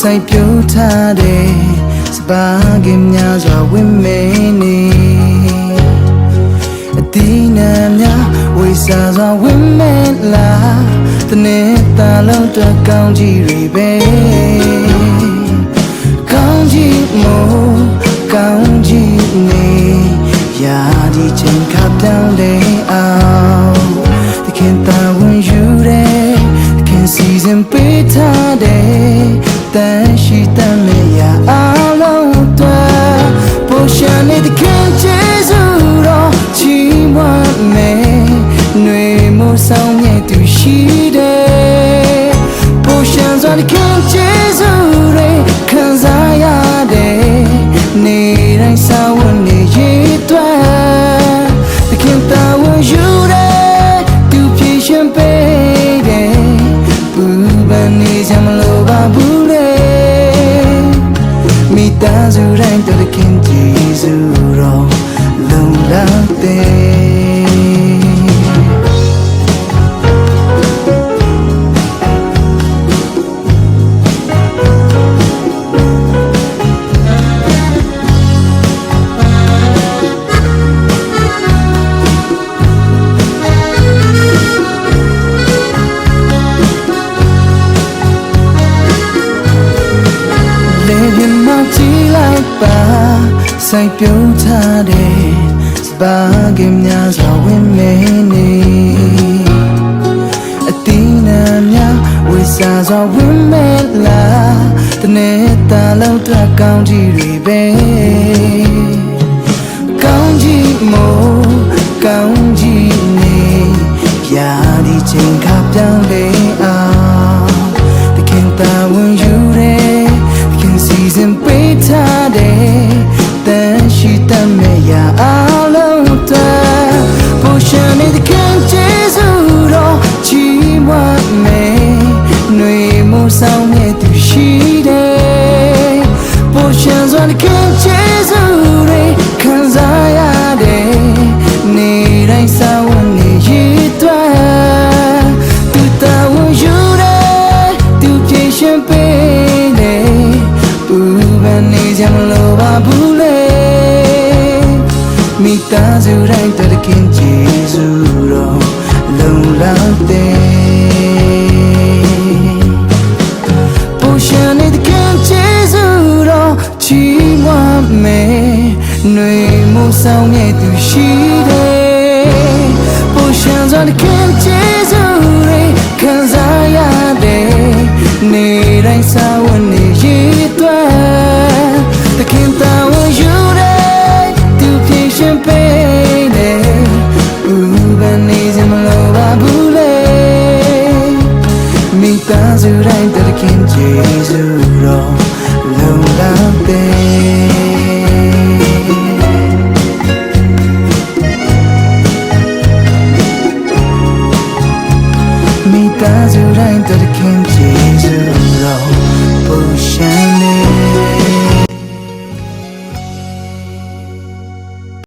စိုက်ပျိုးထားတဲ့စပါးကင်များစွာဝင်းမင်းနေအသီးနှံများဝေစားစွာဝင်းမင်းလာတနေ့တာလုံးတော့ကောင်းကြီးတွေပဲကောင်းကြီးမို့ကောင်းကြီးနေရာဒီချိန်ခါပြောင်းလဲအောင်တခင်တာဝန်ယူတယ်တခင်စီစဉ်ပေးထားတယ်တန်ရှိတတ်မရအားလုံးအတွက်ပိုရှာနေတခင်ကျေးဇူးတော်ချီးမွမ်းမယ်ຫນွေမိုးဆောင်မြဲသူရှိတယ်ပိုရှာစွာတခင်ကျေးဇူးတွေခံစားရတယ်နေတိုင်းစာဝန်နေရည်တွက်တခင်တာဝန်ယူတယ်သူဖြည့်ရှင်ပေးတယ်ဘူပန်နေချင်မလို့ပါဘူးလေမိသားစုတိုင်းတခင်ကျေးဇူးတော်လုံလောက်တယ်စိုက်ပျိုးထားတဲ့စပါးကင်များစွာဝင်းမင်းနေအသီးနှံများဝေစားစွာဝင်းမင်းလာတနေ့တာလုံးတော့ကောင်းကြီးတွေပဲကောင်းကြီးမို့ကောင်းကြီးနေရာဒီချိန်ခါပြောင်းလဲအောင်တခင်တာဝန်ယူတယ်တခင်စီစဉ်ပေးထားတယ်တန်ရှိတတ်မရအားလုံးအတွက်ပိုရှာနေတခင်ကျေးဇူးတော်ချီးမွမ်းမယ်ຫນွေမိုးဆောင်မြဲသူရှိတယ်ပိုရှာစွာတခင်ကျေးဇူးတွေခံစားရတယ်နေတိုင်းစာဝန်နေရည်တွက်သူတာဝန်ယူတယ်သူဖြည့်ရှင်ပေးတယ်ဘူပန်နေချင်မလို့ပါဘူးလေမိသားစုတိုင်းတခင်ကျေးဇူးတော်လုံလောက်တယ်ပိုရှာနေတခင်ကျေးဇူးတော်ချီးမွမ်းမယ်ຫນွေမိုးဆောင်မြဲသူရှိတယ်ပိုရှာစွာတခင်ကျေးဇူးတွေခံစားရတယ်နေတိုင်းစာဝန်နေရည်တွက်တခင်တာဝန်ယူတယ်သူဖြည့်ရှင်ပေးတယ်ဘူပန်နေစမလို့ပါဘူးလေမိသားစုတိုင်းတခင်ကျေးဇူးတော်လုံလောက်တယ်မိသားစုတိုင်းတခင်ကျေးဇူးတော်ပိုရှာ